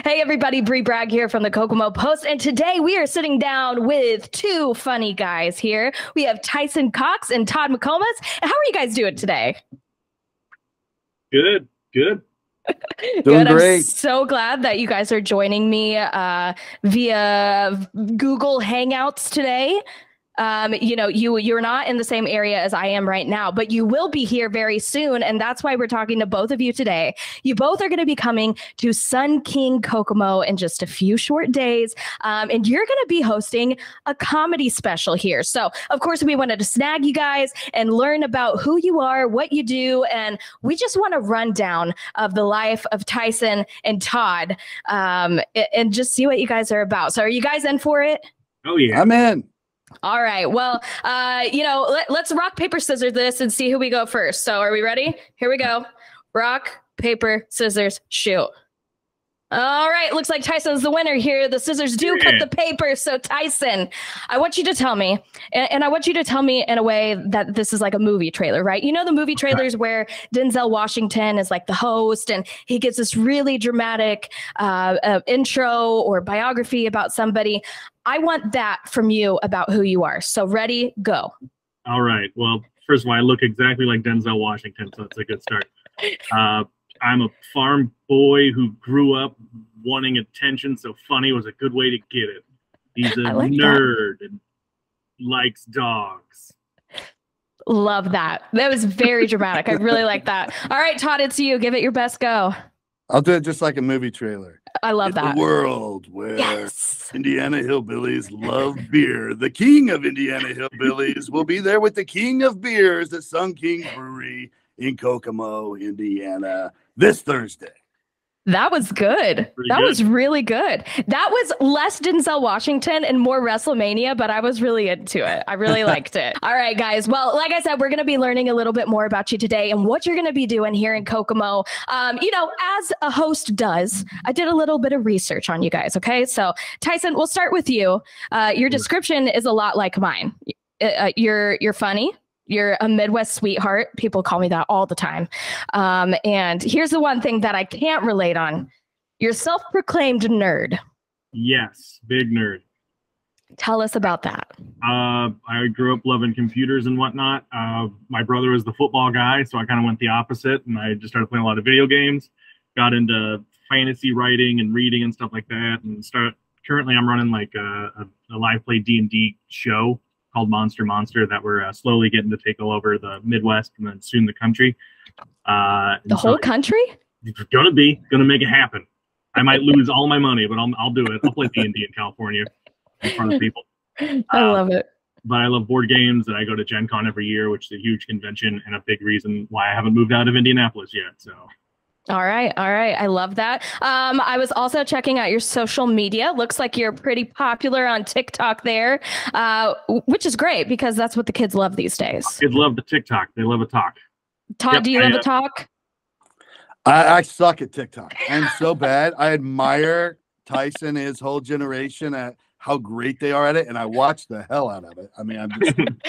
Hey everybody, Bree Bragg here from the Kokomo Post, and today we are sitting down with two funny guys here. We have Tyson Cox and Todd McComas. And how are you guys doing today? Good. Doing great. I'm so glad that you guys are joining me via Google Hangouts today. You're not in the same area as I am right now, but you will be here very soon. And that's why we're talking to both of you today. You both are going to be coming to Sun King Kokomo in just a few short days. And you're going to be hosting a comedy special here. So, of course, we wanted to snag you guys and learn about who you are, what you do. And we just want a rundown of the life of Tyson and Todd and just see what you guys are about. So are you guys in for it? Oh, yeah. I'm in. All right. Well, let's rock, paper, scissors this and see who we go first. So are we ready? Here we go. Rock, paper, scissors, shoot. All right. Looks like Tyson's the winner here. The scissors do cut the paper. So Tyson, I want you to tell me, and I want you to tell me in a way that this is like a movie trailer, right? You know, the movie trailers where Denzel Washington is like the host and he gives this really dramatic intro or biography about somebody. I want that from you about who you are. So ready, go. All right. Well, first of all, I look exactly like Denzel Washington, so that's a good start. I'm a farm boy who grew up wanting attention, so funny was a good way to get it. He's a nerd and likes dogs. Love that. That was very dramatic. I really like that. All right, Todd, it's you. Give it your best go. I'll do it just like a movie trailer. I love that. The world where Indiana hillbillies love beer. The king of Indiana hillbillies will be there with the king of beers at Sun King Brewery in Kokomo, Indiana, this Thursday. That was good. That was really good. That was less Denzel Washington and more WrestleMania, but I was really into it. I really liked it. All right, guys. Well, like I said, we're going to be learning a little bit more about you today and what you're going to be doing here in Kokomo. As a host does, I did a little bit of research on you guys. Okay, so Tyson, we'll start with you. Your description is a lot like mine. You're funny. You're a Midwest sweetheart. People call me that all the time. And here's the one thing that I can't relate on. You're self-proclaimed nerd. Yes, big nerd. Tell us about that. I grew up loving computers and whatnot. My brother was the football guy, so I kind of went the opposite, and I just started playing a lot of video games, got into fantasy writing and reading and stuff like that, and currently I'm running like a live play D&D show called Monster that we're slowly getting to take all over the Midwest and then soon the country. The whole country? Gonna make it happen. I might lose all my money, but I'll do it. I'll play D&D in California in front of people. I love it. But I love board games, and I go to Gen Con every year, which is a huge convention and a big reason why I haven't moved out of Indianapolis yet. So. All right. I love that. I was also checking out your social media. Looks like you're pretty popular on TikTok there, which is great because that's what the kids love these days. Kids love the TikTok. They love a talk. Todd, do you love a talk? I suck at TikTok. I'm so bad. I admire Tyson and his whole generation at how great they are at it, and I watch the hell out of it. I mean,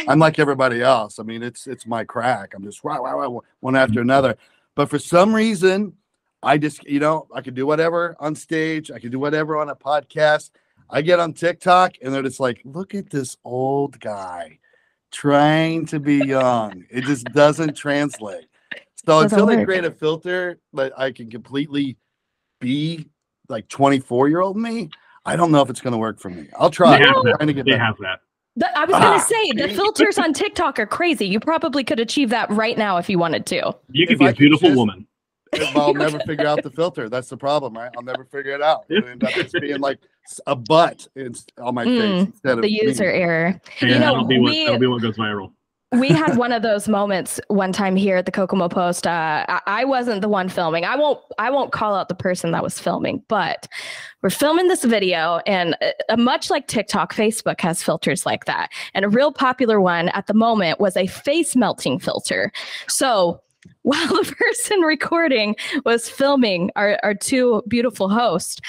I'm like everybody else. I mean, it's my crack. I'm just wow, one after another. But for some reason, I just, I can do whatever on stage. I can do whatever on a podcast. I get on TikTok and they're just like, look at this old guy trying to be young. It just doesn't translate. So until they create a filter that I can completely be like 24-year-old me, I don't know if it's going to work for me. I'll try. They have that. I was going to say, the filters on TikTok are crazy. You probably could achieve that right now if you wanted to. You could be a beautiful woman. I'll never figure out the filter. That's the problem, right? I'll never figure it out. It'll end up just being like a butt on my face instead of the user error. Yeah, that'll be what goes viral. We had one of those moments one time here at the Kokomo Post. I wasn't the one filming. I won't call out the person that was filming, but we're filming this video, and much like TikTok, Facebook has filters like that. And a real popular one at the moment was a face melting filter. So while the person recording was filming our two beautiful hosts,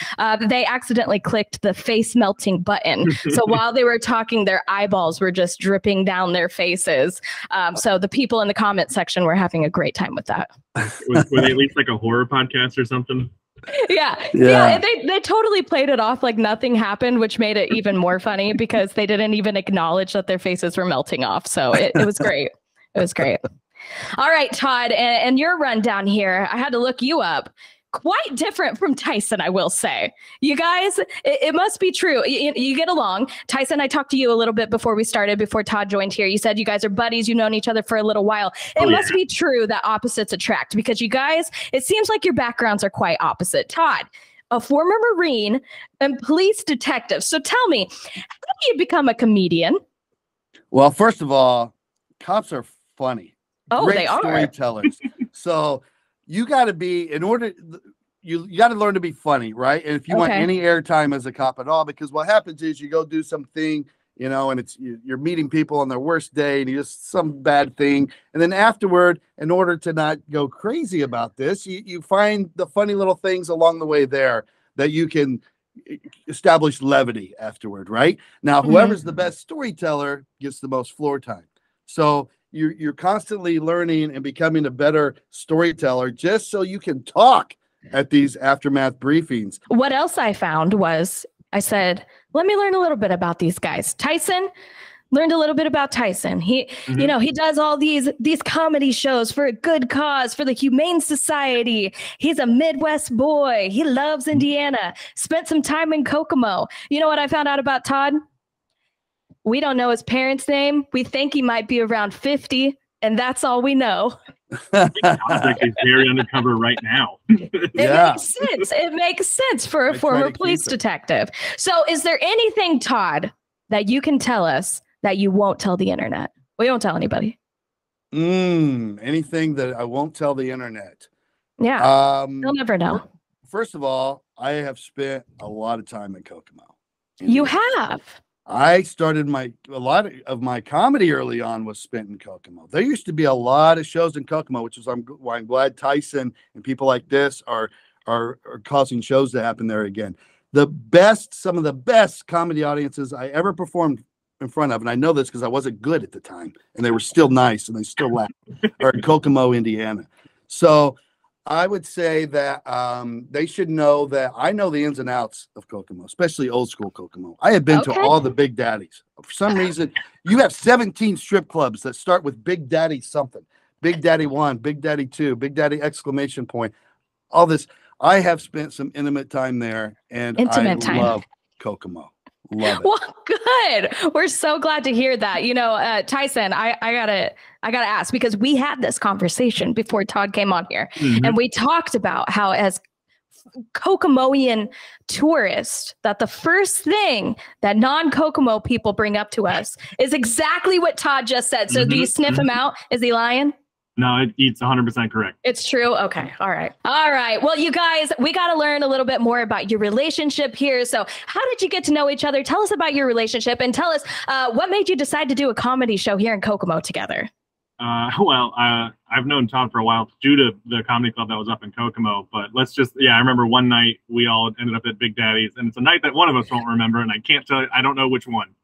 they accidentally clicked the face melting button. So while they were talking, their eyeballs were just dripping down their faces. So the people in the comment section were having a great time with that. Were they at least like a horror podcast or something? Yeah. They totally played it off like nothing happened, which made it even more funny because they didn't even acknowledge that their faces were melting off. So it was great. It was great. All right, Todd, and your rundown here. I had to look you up. Quite different from Tyson, I will say. You guys, it must be true. You get along. Tyson, I talked to you a little bit before we started, before Todd joined here. You said you guys are buddies. You've known each other for a little while. It must be true that opposites attract, because you guys, it seems like your backgrounds are quite opposite. Todd, a former Marine and police detective. So tell me, how do you become a comedian? Well, first of all, cops are funny. Oh, Great they are storytellers. So you got to be, in order, you got to learn to be funny, right? And if you want any airtime as a cop at all, because what happens is you go do something, you know, and you're meeting people on their worst day and you just some bad thing. And then afterward, in order to not go crazy about this, you find the funny little things along the way there that you can establish levity afterward, right? Now, whoever's the best storyteller gets the most floor time. So you're constantly learning and becoming a better storyteller just so you can talk at these aftermath briefings. What else I found was I said, let me learn a little bit about these guys. Tyson, learned a little bit about Tyson. He, you know, he does all these comedy shows for a good cause, for the Humane Society. He's a Midwest boy. He loves Indiana. Spent some time in Kokomo. You know what I found out about Todd? We don't know his parents' name. We think he might be around 50, and that's all we know. Sounds like he's very undercover right now. It makes sense. It makes sense for a former police detective. So is there anything, Todd, that you can tell us that you won't tell the internet? We won't tell anybody. Anything that I won't tell the internet. Yeah. You'll never know. First of all, I have spent a lot of time in Kokomo. You have? I started a lot of my comedy early on was spent in Kokomo. There used to be a lot of shows in Kokomo, which is why I'm glad Tyson and people like this are causing shows to happen there again. Some of the best comedy audiences I ever performed in front of, and I know this because I wasn't good at the time, and they were still nice and they still laughed, are in Kokomo, Indiana. So I would say that they should know that I know the ins and outs of Kokomo, especially old school Kokomo. I have been to all the Big Daddies. For some reason, you have 17 strip clubs that start with Big Daddy something. Big Daddy 1, Big Daddy 2, Big Daddy exclamation point. All this. I have spent some intimate time there, and I love Kokomo. Love it. Well, good. We're so glad to hear that. You know, Tyson, I gotta ask, because we had this conversation before Todd came on here, and we talked about how, as Kokomoian tourists, that the first thing that non-Kokomo people bring up to us is exactly what Todd just said. So do you sniff him out? Is he lying? No, it's 100% correct. It's true. Okay. All right. All right. Well, you guys, we got to learn a little bit more about your relationship here. So how did you get to know each other? Tell us about your relationship, and tell us what made you decide to do a comedy show here in Kokomo together. I've known Todd for a while due to the comedy club that was up in Kokomo, but I remember one night we all ended up at Big Daddy's, and it's a night that one of us won't remember, and I can't tell you, I don't know which one.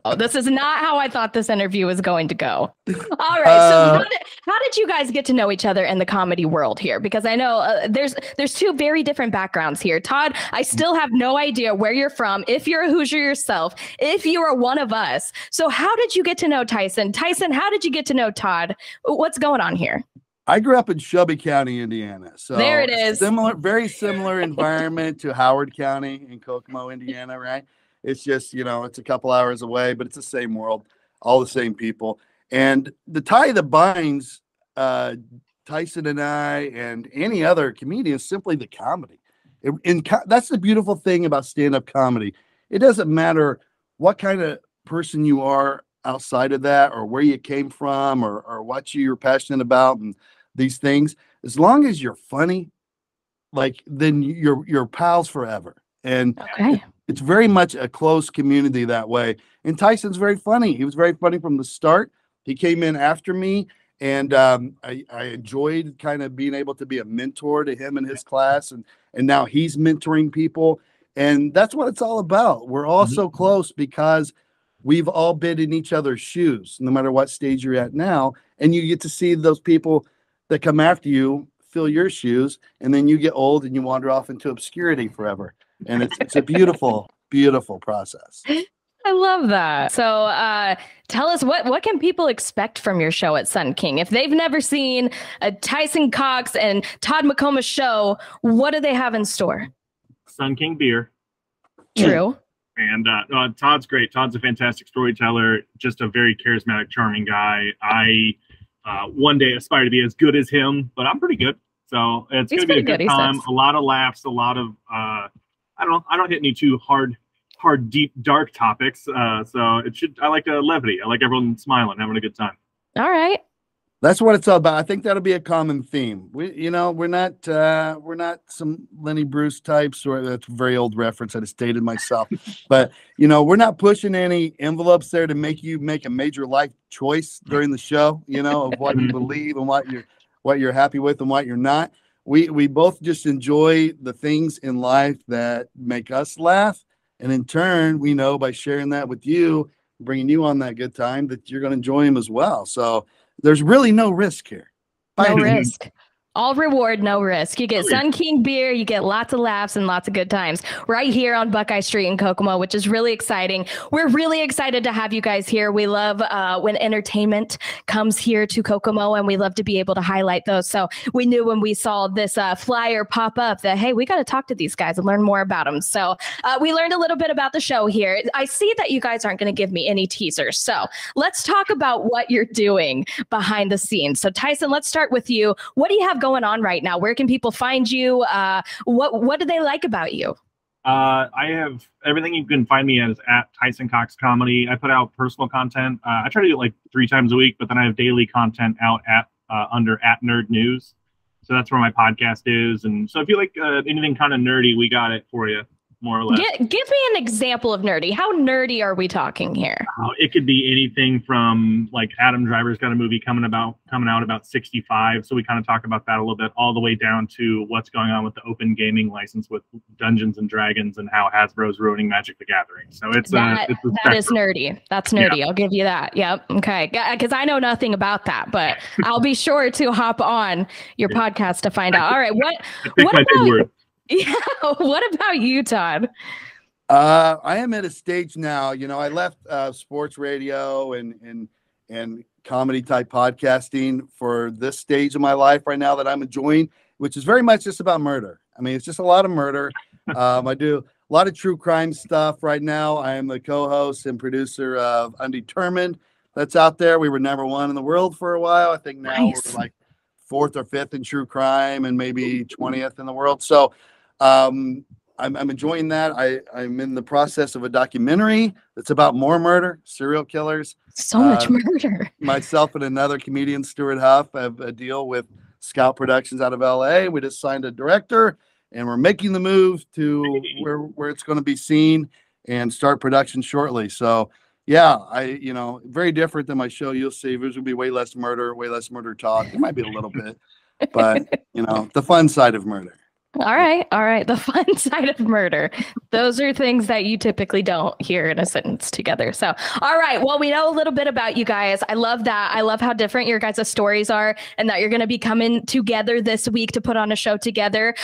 Oh, this is not how I thought this interview was going to go. All right. So how did you guys get to know each other in the comedy world here? Because I know there's two very different backgrounds here. Todd, I still have no idea where you're from, if you're a Hoosier yourself, if you are one of us. So how did you get to know Tyson? Tyson, how did you get to know Todd? What's going on here? I grew up in Shelby County, Indiana. So there it is. Very similar environment to Howard County in Kokomo, Indiana, right? It's just, it's a couple hours away, but it's the same world, all the same people. And the tie that binds Tyson and I and any other comedian is simply the comedy. That's the beautiful thing about stand-up comedy. It doesn't matter what kind of person you are outside of that, or where you came from, or what you're passionate about and these things. As long as you're funny, then you're pals forever. And it's very much a close community that way. And Tyson's very funny. He was very funny from the start. He came in after me, and I enjoyed kind of being able to be a mentor to him and his class. And now he's mentoring people. And that's what it's all about. We're all so close because we've all been in each other's shoes, no matter what stage you're at now. And you get to see those people that come after you fill your shoes, and then you get old and you wander off into obscurity forever. And it's a beautiful, beautiful process. I love that. So tell us, what can people expect from your show at Sun King? If they've never seen a Tyson Cox and Todd McComas show, what do they have in store? Sun King beer. True. And Todd's great. Todd's a fantastic storyteller, just a very charismatic, charming guy. I one day aspire to be as good as him, but I'm pretty good. So it's going to be a good time. A lot of laughs, a lot of, I don't hit any too hard, deep, dark topics. So I like levity. I like everyone smiling, having a good time. All right. That's what it's all about. I think that'll be a common theme. We're not some Lenny Bruce types, or that's a very old reference. I just dated myself. But, we're not pushing any envelopes there to make you make a major life choice during the show, of what you believe and what you're happy with and what you're not. We both just enjoy the things in life that make us laugh. And in turn, we know by sharing that with you, bringing you on that good time, that you're going to enjoy them as well. So there's really no risk here. No risk. All reward, no risk. You get Sun King beer, you get lots of laughs and lots of good times right here on Buckeye Street in Kokomo, which is really exciting. We're really excited to have you guys here. We love when entertainment comes here to Kokomo, and we love to be able to highlight those. So we knew when we saw this flyer pop up that, hey, we got to talk to these guys and learn more about them. So we learned a little bit about the show here. I see that you guys aren't going to give me any teasers. So let's talk about what you're doing behind the scenes. So Tyson, let's start with you. What do you have going on right now? Where can people find you? What do they like about you? I have everything you can find me as at Tyson Cox Comedy. I put out personal content. I try to do it like 3 times a week, but then I have daily content out at under at Nerd News. So that's where my podcast is. And so if you like anything kind of nerdy, we got it for you, more or less. Give me an example of nerdy. How nerdy are we talking here? It could be anything from, like, Adam Driver's got a movie coming out about 65. So we kind of talk about that a little bit, all the way down to what's going on with the open gaming license with Dungeons and Dragons and how Hasbro's ruining Magic the Gathering. So that is nerdy. That's nerdy. Yeah. I'll give you that. Yep. Okay. Because I know nothing about that, but I'll be sure to hop on your podcast to find out. All right. Yeah. What about you, Todd? I am at a stage now. I left sports radio and comedy type podcasting for this stage of my life right now that I'm enjoying, which is very much just about murder. I mean, it's just a lot of murder. I do a lot of true crime stuff right now. I am the co-host and producer of Undetermined. That's out there. We were #1 in the world for a while. I think now we're like 4th or 5th in true crime and maybe 20th in the world. So I'm enjoying that. I'm in the process of a documentary that's about more murder, serial killers. So much murder. Myself and another comedian, Stuart Huff, have a deal with Scout Productions out of LA. We just signed a director, and we're making the move to where it's going to be seen and start production shortly. So yeah, very different than my show. You'll see there's going to be way less murder talk. It might be a little bit, but the fun side of murder. All right. The fun side of murder. Those are things that you typically don't hear in a sentence together. So, all right. Well, we know a little bit about you guys. I love that. I love how different your guys' stories are, and that you're going to be coming together this week to put on a show together.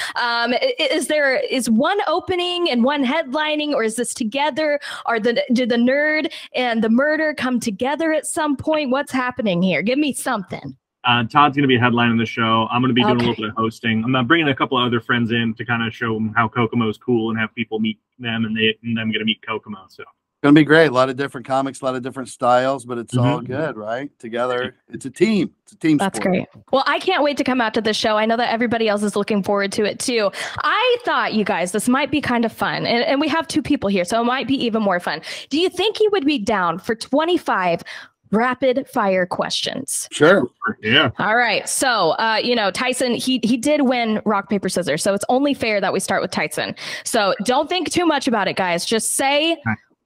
Is one opening and one headlining, or is this together? Did the nerd and the murder come together at some point? What's happening here? Give me something. Todd's going to be headlining the show. I'm going to be doing a little bit of hosting. I'm bringing a couple of other friends in to kind of show them how Kokomo is cool and have people meet them, and them get to meet Kokomo. So it's going to be great. A lot of different comics, a lot of different styles, but it's all good, right? Together, it's a team. It's a team sport. That's great. Well, I can't wait to come out to the show. I know that everybody else is looking forward to it too. I thought, you guys, this might be kind of fun, and we have 2 people here, so it might be even more fun. Do you think you would be down for 25 rapid fire questions? Sure. Yeah. All right. So, Tyson, he did win rock, paper, scissors. So it's only fair that we start with Tyson. So don't think too much about it, guys. Just say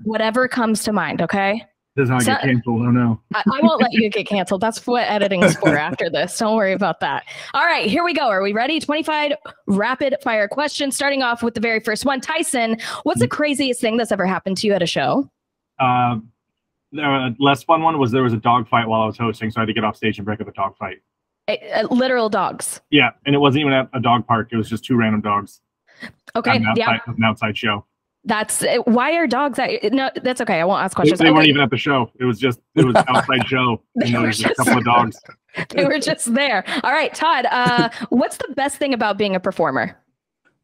whatever comes to mind. Okay. This is how I get canceled. Oh no. I won't let you get canceled. That's what editing is for after this. Don't worry about that. All right, here we go. Are we ready? 25 rapid fire questions. Starting off with the very first one. Tyson, what's the craziest thing that's ever happened to you at a show? The less fun one was there was a dog fight while I was hosting, so I had to get off stage and break up a dog fight. Literal dogs. Yeah, and it wasn't even at a dog park. It was just two random dogs. Okay, yeah. An outside show. That's why are dogs at? No, that's okay. I won't ask questions. They weren't even at the show. It was outside show. And there was just a couple of dogs. They were just there. All right, Todd. What's the best thing about being a performer?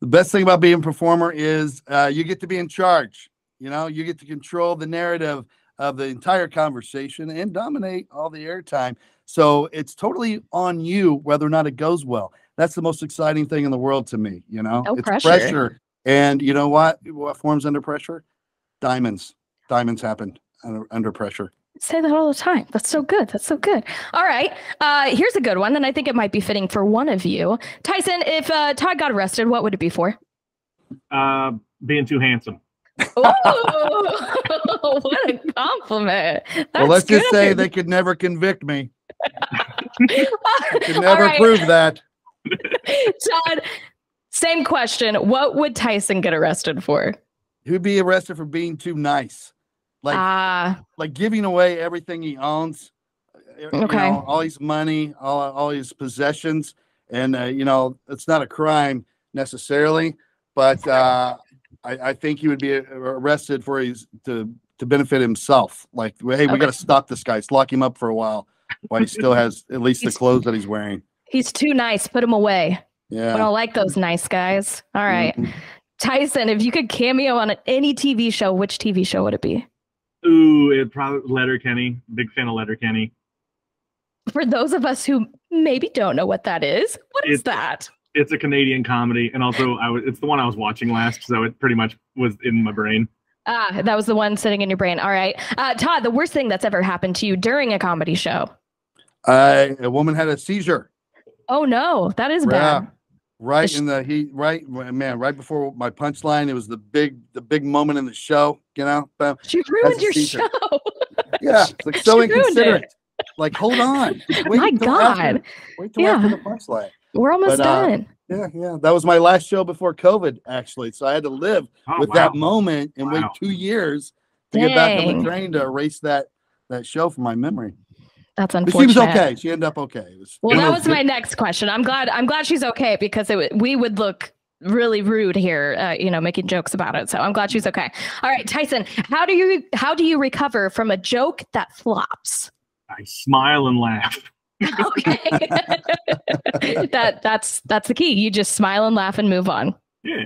The best thing about being a performer is you get to be in charge. You know, you get to control the narrative of the entire conversation and dominate all the airtime. So it's totally on you whether or not it goes well. That's the most exciting thing in the world to me. You know, no it's pressure. And you know what? What forms under pressure? Diamonds. Diamonds happen under pressure. I say that all the time. That's so good. That's so good. All right. Here's a good one, and I think it might be fitting for one of you. Tyson, if Todd got arrested, what would it be for? Being too handsome. Oh, what a compliment. That's well, let's good. just say they could never convict me. Could never prove that. Todd, same question. What would Tyson get arrested for? He'd be arrested for being too nice. Like giving away everything he owns. Okay. You know, all his money, all his possessions. And, you know, it's not a crime necessarily, but I think he would be arrested for to benefit himself. Like, hey, we got to stop this guy. Let's lock him up for a while he still has at least the clothes that he's wearing. He's too nice. Put him away. Yeah. I don't like those nice guys. All right. Mm-hmm. Tyson, if you could cameo on any TV show, which TV show would it be? Ooh, it'd probably Letterkenny. Big fan of Letterkenny. For those of us who maybe don't know what that is, what is that? It's a Canadian comedy, and also it's the one I was watching last, so it pretty much was in my brain. That was the one sitting in your brain. All right. Todd, the worst thing that's ever happened to you during a comedy show? A woman had a seizure. Oh no, that is bad. Right right before my punchline. It was the big moment in the show, you know. She ruined your show. Yeah, it's like so inconsiderate. Like, hold on. My God. Wait till after the punchline. We're almost done. Yeah. That was my last show before COVID, actually. So I had to live with that moment and wait 2 years to get back on the train to erase that show from my memory. That's unfortunate. But she was okay. She ended up okay. That was my next question. I'm glad she's okay because we would look really rude here, making jokes about it. So I'm glad she's okay. All right, Tyson, how do you recover from a joke that flops? I smile and laugh. Okay. That's the key. You just smile and laugh and move on. Yeah.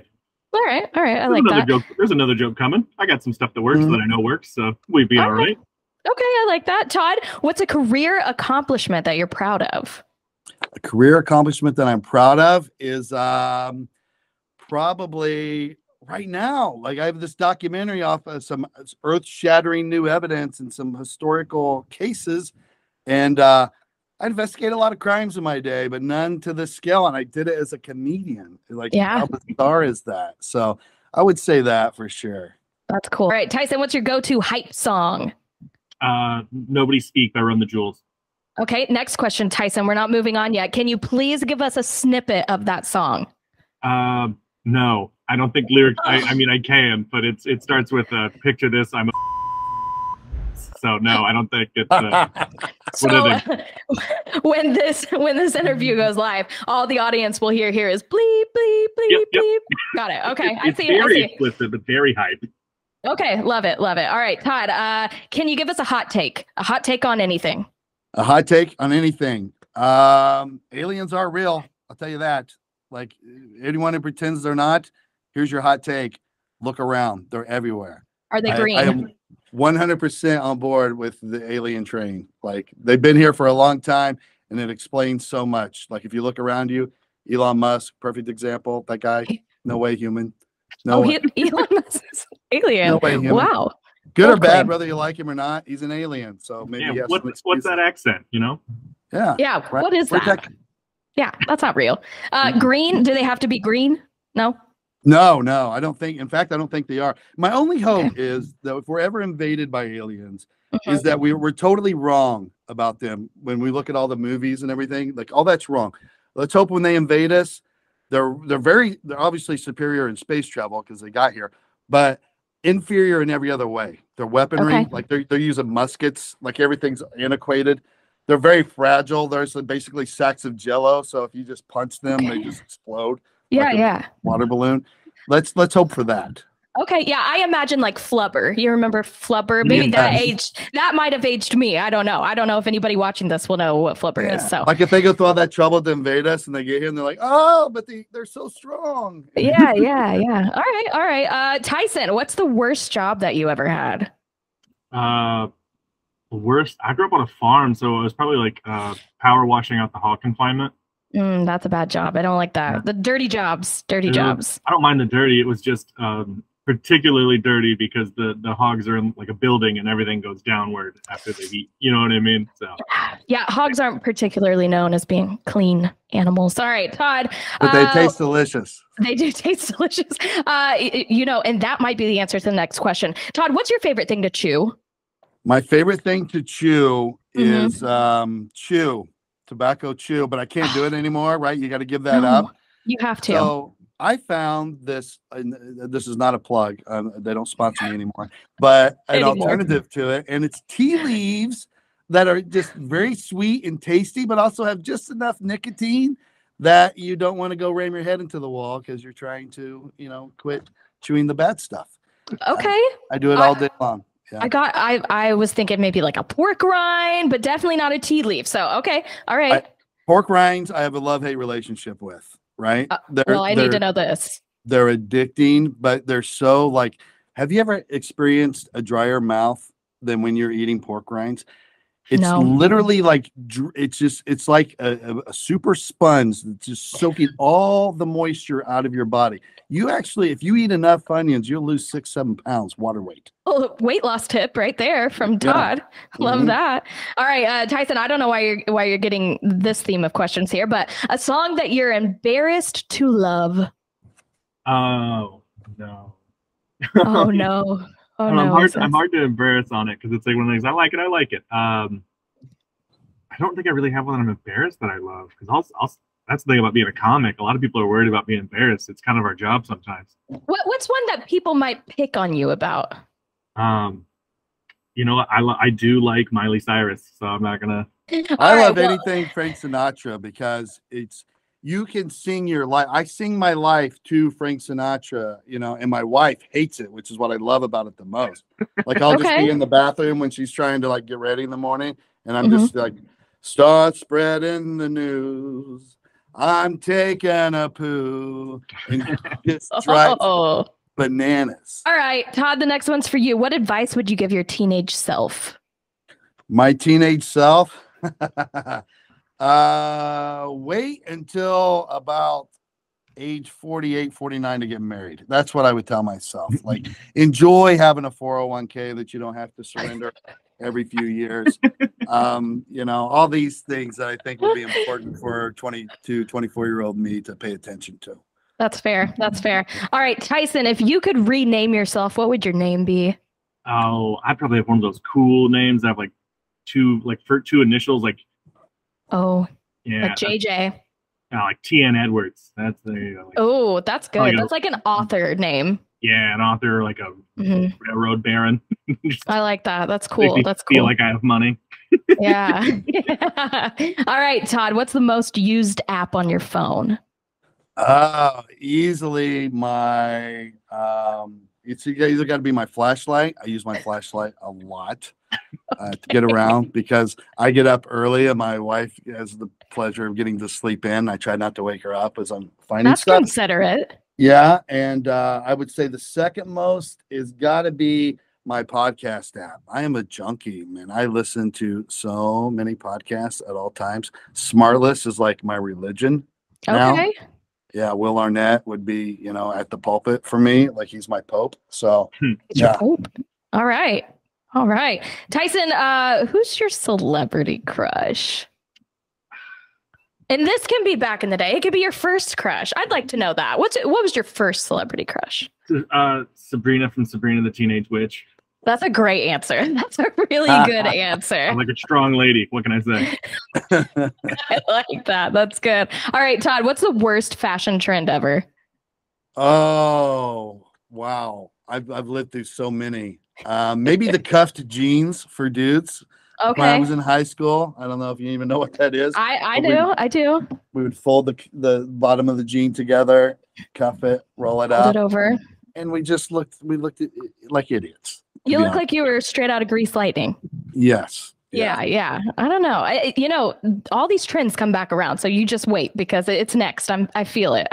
All right. I like that. There's another joke coming. I got some stuff that works that I know works, so we'd be all right. Okay, I like that. Todd, what's a career accomplishment that you're proud of? A career accomplishment that I'm proud of is probably right now. Like, I have this documentary off of some earth-shattering new evidence and some historical cases, and I investigate a lot of crimes in my day, but none to this scale. And I did it as a comedian. Like, how bizarre is that? So I would say that for sure. That's cool. All right, Tyson, what's your go-to hype song? Nobody Speak by Run the Jewels. Okay, next question, Tyson. We're not moving on yet. Can you please give us a snippet of that song? No, I don't think lyrics. I mean, I can, but it starts with picture this. I'm a so no, I don't think it's. When this interview goes live, all the audience will hear is bleep bleep bleep bleep. Got it. Okay, it's very explicit, but very hype. Okay, love it. All right, Todd, can you give us a hot take? A hot take on anything? A hot take on anything. Aliens are real. I'll tell you that. Like, anyone who pretends they're not, here's your hot take. Look around. They're everywhere. Are they green? I am 100% on board with the alien train. Like, they've been here for a long time, and it explains so much. Like, if you look around you, Elon Musk, perfect example. That guy, no way human. No way. Elon Musk is alien. No way human. Wow. Good or bad, whether you like him or not, he's an alien. So maybe he has what's that accent, you know? Yeah. Yeah. Right? What is that? Yeah, that's not real. Green, do they have to be green? No? No, I don't think. In fact, I don't think they are. My only hope is that if we're ever invaded by aliens, is that we're totally wrong about them when we look at all the movies and everything. Like, all that's wrong. Let's hope when they invade us, they're obviously superior in space travel because they got here, but inferior in every other way. Their weaponry, like they're using muskets, like everything's antiquated. They're very fragile. There's basically sacks of Jello. So if you just punch them, they just explode Yeah, like a yeah. water balloon. Let's hope for that. Okay, yeah, I imagine like Flubber. You remember Flubber? Maybe Yes. that might have aged me. I don't know. I don't know if anybody watching this will know what Flubber is. So Like if they go through all that trouble to invade us and they get here and they're like, oh, but they're so strong. yeah, yeah, yeah. All right. Tyson, what's the worst job that you ever had? Worst. I grew up on a farm, so it was probably like power washing out the hog confinement. That's a bad job. I don't like that. Yeah. The dirty jobs. Dirty jobs. I don't mind the dirty. It was just particularly dirty because the hogs are in like a building and everything goes downward after they eat. You know what I mean? So yeah, hogs aren't particularly known as being clean animals. All right, Todd. But they taste delicious. They do taste delicious. And that might be the answer to the next question. Todd, what's your favorite thing to chew? My favorite thing to chew is tobacco chew, but I can't do it anymore, right? You got to give that up. You have to. So I found this, and this is not a plug. They don't sponsor me anymore, but an alternative to it. And it's tea leaves that are just very sweet and tasty, but also have just enough nicotine that you don't want to go ram your head into the wall because you're trying to, quit chewing the bad stuff. Okay. I do it all day long. Yeah. I was thinking maybe like a pork rind, but definitely not a tea leaf. So, okay. All right. Pork rinds, I have a love-hate relationship with. Right? I need to know this. They're addicting, but they're so like, have you ever experienced a drier mouth than when you're eating pork rinds? It's literally like, it's like a super sponge that's just soaking all the moisture out of your body. You actually, if you eat enough onions, you'll lose 6-7 pounds water weight. Oh, weight loss tip right there from Todd. Yeah. Love that. All right, Tyson, I don't know why you're getting this theme of questions here, but a song that you're embarrassed to love. Oh, no. Oh, no. Oh, no. I'm hard to embarrass on it because it's like one of those, I like it. I don't think I really have one that I'm embarrassed that I love because that's the thing about being a comic. A lot of people are worried about being embarrassed. It's kind of our job sometimes. What's one that people might pick on you about? I do like Miley Cyrus, so I'm not gonna. I love anything Frank Sinatra because you can sing your life. I sing my life to Frank Sinatra, and my wife hates it, which is what I love about it the most. Like I'll just be in the bathroom when she's trying to like get ready in the morning, and I'm just like, start spreading the news. I'm taking a poo, and just drives bananas. All right, Todd, the next one's for you. What advice would you give your teenage self? My teenage self? Wait until about age 48, 49 to get married. That's what I would tell myself. Like, enjoy having a 401k that you don't have to surrender every few years. All these things that I think would be important for 22, 24-year-old me to pay attention to. That's fair. That's fair. All right, Tyson, if you could rename yourself, what would your name be? Oh, I'd probably have one of those cool names that have like two initials, like. Oh, yeah, like JJ. Like T.N. Edwards. That's oh, that's good. That's like an author name. Yeah, an author, like a railroad baron. I like that. That's cool. That's cool. Feel like I have money. Yeah. All right, Todd. What's the most used app on your phone? Easily my. It's either got to be my flashlight. I use my flashlight a lot to get around because I get up early and my wife has the pleasure of getting to sleep in. I try not to wake her up as I'm finding stuff. That's considerate. Yeah, and I would say the second most is got to be my podcast app. I am a junkie, man. I listen to so many podcasts at all times. Smartless is like my religion now. Okay. Yeah, Will Arnett would be, at the pulpit for me, like he's my pope. So, yeah. Pope. All right. Tyson, who's your celebrity crush? And this can be back in the day. It could be your first crush. I'd like to know that. What was your first celebrity crush? Sabrina from Sabrina the Teenage Witch. That's a great answer. That's a really good answer. I'm like a strong lady. What can I say? I like that. That's good. All right, Todd, what's the worst fashion trend ever? Oh, wow. I've lived through so many. Maybe the cuffed jeans for dudes. Okay. When I was in high school, I don't know if you even know what that is. I do. I do. We would fold the bottom of the jean together, cuff it, roll it Hold up, it over. and we looked at like idiots. You look like you were straight out of Grease Lightning. Yes. Yeah. I don't know. All these trends come back around, so you just wait because it's next. I feel it.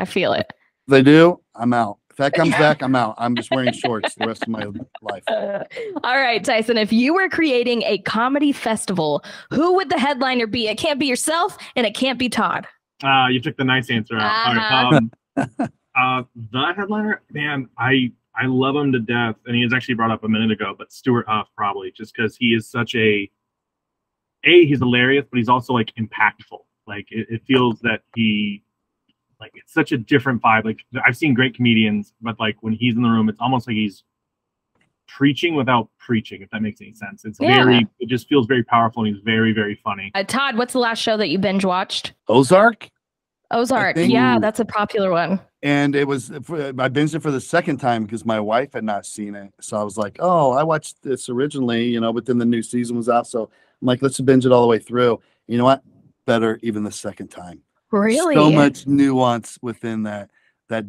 They do. I'm out. If that comes back, I'm out. I'm just wearing shorts the rest of my life. All right, Tyson, if you were creating a comedy festival, who would the headliner be? It can't be yourself and it can't be Todd. You took the nice answer out. The headliner, man, I love him to death. And he was actually brought up a minute ago, but Stuart Huff, probably, just because he is such he's hilarious, but he's also like impactful. Like it feels that it's such a different vibe. Like I've seen great comedians, but like when he's in the room, it's almost like he's preaching without preaching, if that makes any sense. It just feels very powerful, and he's very, very funny. Todd, what's the last show that you binge watched? Ozark. Yeah, that's a popular one. And I binged it for the second time because my wife had not seen it. So I was like, oh, I watched this originally, but then the new season was out. So I'm like, let's binge it all the way through. You know what? Better even the second time. Really? So much nuance within that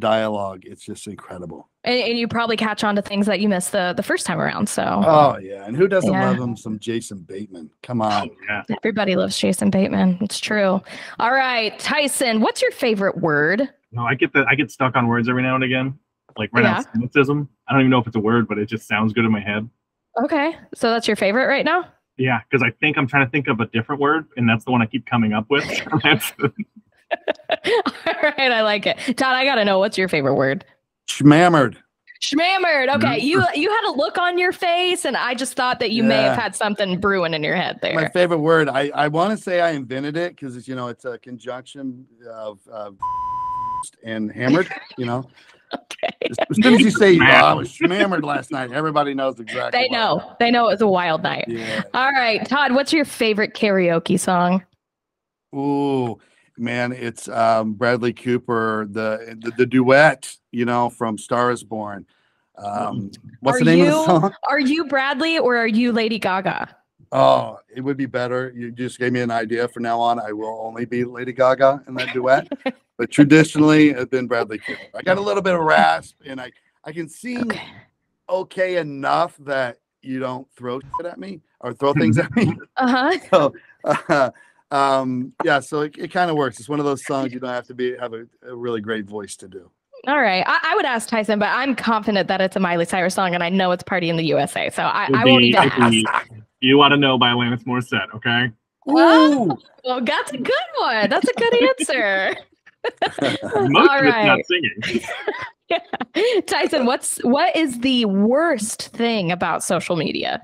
dialogue. It's just incredible. And you probably catch on to things that you missed the first time around. So. Oh yeah, and who doesn't love him? Some Jason Bateman. Come on. Oh, yeah. Everybody loves Jason Bateman. It's true. All right, Tyson, what's your favorite word? No, I get stuck on words every now and again. Like right now, cynicism. I don't even know if it's a word, but it just sounds good in my head. Okay, so that's your favorite right now? Yeah, because I think I'm trying to think of a different word, and that's the one I keep coming up with. All right, I like it. Todd, I gotta know, what's your favorite word? Schmammered. Okay, you had a look on your face, and I just thought that you may have had something brewing in your head there. My favorite word. I want to say I invented it because it's a conjunction of and hammered. Okay. As soon as you say I was schmammered last night, everybody knows exactly. They know. They know it was a wild night. Yeah. All right, Todd, what's your favorite karaoke song? Ooh, man, it's Bradley Cooper, the duet, from Star Is Born. What's the name of the song? Are you Bradley or are you Lady Gaga? Oh, it would be better. You just gave me an idea. From now on, I will only be Lady Gaga in that duet. But traditionally, it's been Bradley Cooper. I got a little bit of rasp, and I can sing okay enough that you don't throw shit at me or throw things at me. So, so it kind of works. It's one of those songs you don't have to have a really great voice to do. All right. I would ask Tyson, but I'm confident that it's a Miley Cyrus song, and I know it's Party in the USA. So I won't even ask. You Want to Know by Alanis Morissette, okay? Well, that's a good one. That's a good answer. Most of it's not singing. Yeah. Tyson, what is the worst thing about social media?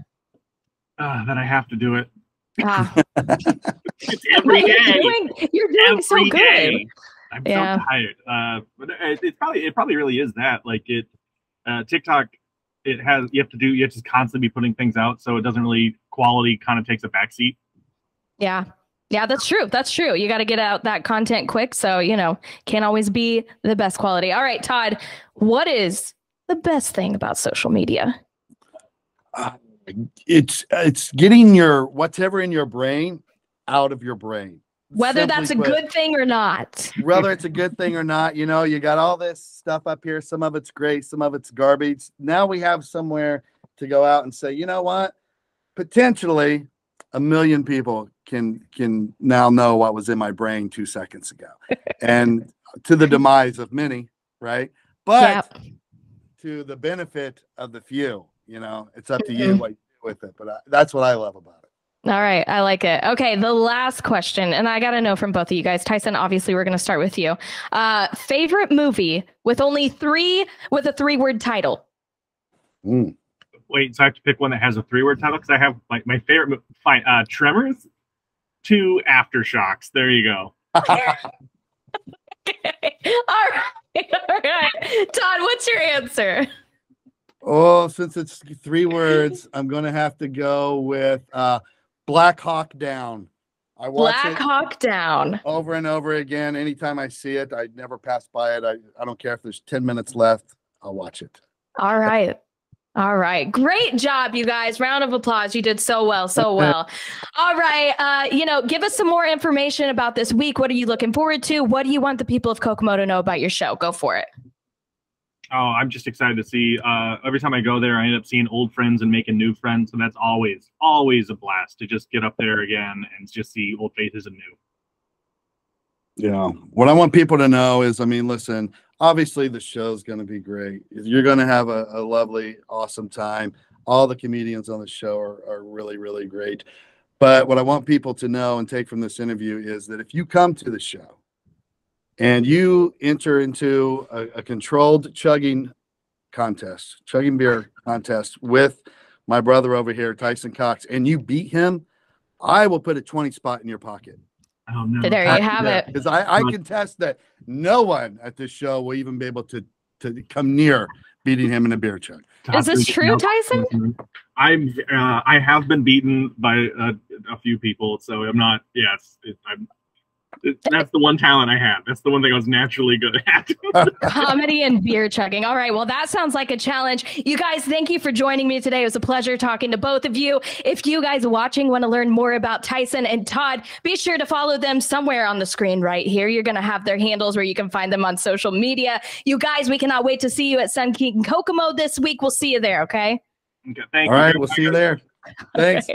That I have to do it. It's every day. You're doing every so good. Day. I'm so tired. But it probably really is that. Like TikTok, you have to just constantly be putting things out, so it doesn't really, quality kind of takes a backseat. Yeah, that's true. You got to get out that content quick, so can't always be the best quality. All right, Todd, what is the best thing about social media? It's getting your whatever in your brain out of your brain. Whether that's a good thing or not. Whether it's a good thing or not, you got all this stuff up here. Some of it's great, some of it's garbage. Now we have somewhere to go out and say, you know what? Potentially 1 million people can now know what was in my brain 2 seconds ago. And to the demise of many, right? But to the benefit of the few, it's up to you what you do with it. But that's what I love about it. All right. I like it. Okay. The last question, and I got to know from both of you guys. Tyson, obviously, we're going to start with you. Favorite movie with a 3-word title? Wait, so I have to pick one that has a 3-word title? Because I have my favorite. Fine. Tremors 2 Aftershocks. There you go. Okay. All right. Todd, what's your answer? Oh, since it's 3 words, I'm going to have to go with Black Hawk Down. I watch Black Hawk Down over and over again. Anytime I see it, I never pass by it. I don't care if there's 10 minutes left. I'll watch it. All right. All right. Great job, you guys. Round of applause. You did so well. So well. All right. Give us some more information about this week. What are you looking forward to? What do you want the people of Kokomo to know about your show? Go for it. Oh, I'm just excited to see. Every time I go there, I end up seeing old friends and making new friends. So that's always a blast to just get up there again and just see old faces and new. What I want people to know is, listen, obviously the show's going to be great. You're going to have a lovely, awesome time. All the comedians on the show are really, really great. But what I want people to know and take from this interview is that if you come to the show and you enter into a controlled chugging beer contest with my brother over here, Tyson Cox, and you beat him, I will put a 20 spot in your pocket. Oh, no. There you have it. Because I contest that no one at this show will even be able to come near beating him in a beer chug. Is this true, Tyson? I have been beaten by a few people, so I'm not. Yes, that's the one talent I have. That's the one thing I was naturally good at. Comedy and beer chugging. All right. Well, that sounds like a challenge. You guys, thank you for joining me today. It was a pleasure talking to both of you. If you guys watching want to learn more about Tyson and Todd, be sure to follow them somewhere on the screen right here. You're going to have their handles where you can find them on social media. You guys, we cannot wait to see you at Sun King Kokomo this week. We'll see you there. Okay. Okay. Thank you. All right. We'll see you there. Thanks.